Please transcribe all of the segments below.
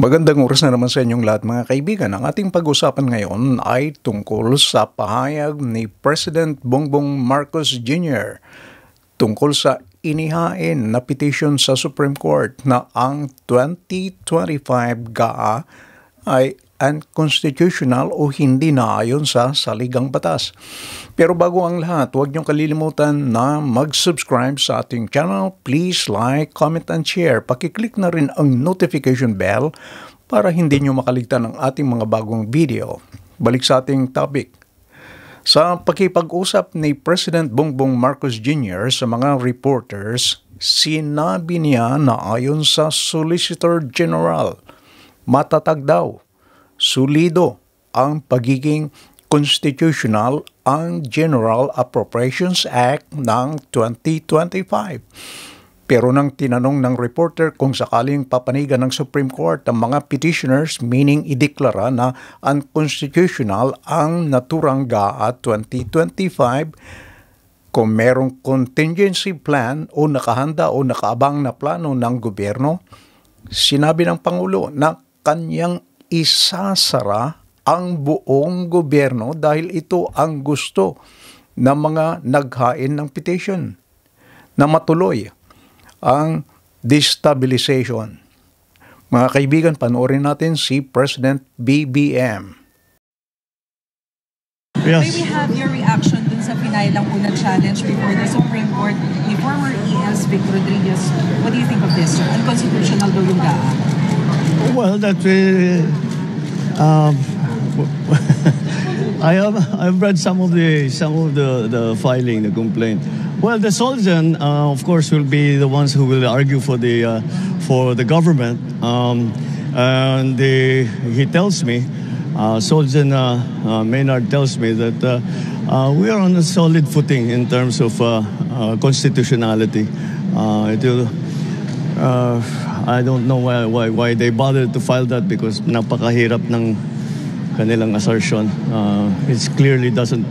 Magandang oras na naman sa inyong lahat mga kaibigan. Ang ating pag-usapan ngayon ay tungkol sa pahayag ni President Bongbong Marcos Jr. tungkol sa inihain na petition sa Supreme Court na ang 2025 GAA ay unconstitutional o hindi naayon sa saligang batas. Pero bago ang lahat, huwag niyong kalilimutan na mag-subscribe sa ating channel. Please like, comment, and share. Pakiclick na rin ang notification bell para hindi niyo makaligtan ang ating mga bagong video. Balik sa ating topic. Sa pakipag-usap ni President Bongbong Marcos Jr. sa mga reporters, sinabi niya na ayon sa Solicitor General, matatag daw, solido ang pagiging constitutional ang General Appropriations Act ng 2025. Pero nang tinanong ng reporter kung sakaling papanigan ng Supreme Court ang mga petitioners, meaning ideklara na unconstitutional ang naturang GAA 2025, kung merong contingency plan o nakahanda o nakaabang na plano ng gobyerno, sinabi ng Pangulo na kanyang isasara ang buong gobyerno dahil ito ang gusto ng mga naghain ng petition na matuloy ang destabilization. Mga kaibigan, panoorin natin si President BBM. Yes. May we have your reaction dun sa pinailang unang challenge before the Supreme Court ni former ES Vic Rodriguez? What do you think of this? Unconstitutional daw yung GAA? Well, I've read some of the filing, the complaint. Well, the Solzhen, of course, will be the ones who will argue for the government. And he tells me, Solzhen Maynard tells me that we are on a solid footing in terms of constitutionality. I don't know why they bothered to file that because napakahirap ng kanilang assertion. It clearly doesn't...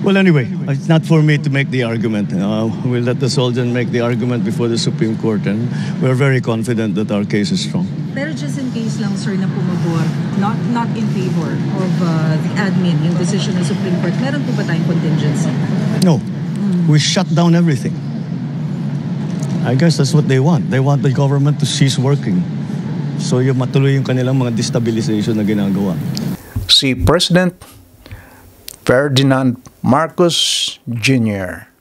well, anyway, it's not for me to make the argument. We'll let the Solzhen make the argument before the Supreme Court, and we're very confident that our case is strong. Pero just in case lang, sir, na pumabor, not in favor of the admin, yung decision ng Supreme Court, meron po ba tayong contingency? No. We shut down everything. I guess that's what they want. They want the government to cease working. So yung matuloy yung kanilang mga destabilization na ginagawa. Si President Ferdinand Marcos Jr.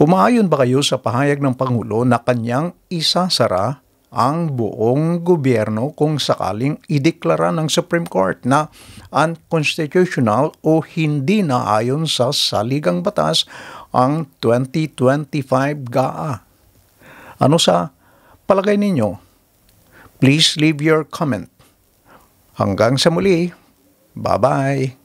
Umaayon ba kayo sa pahayag ng Pangulo na kanyang isasara ang buong gobyerno kung sakaling ideklara ng Supreme Court na unconstitutional o hindi naayon sa saligang batas ang 2025 GAA? Ano sa palagay ninyo? Please leave your comment. Hanggang sa muli. Bye-bye.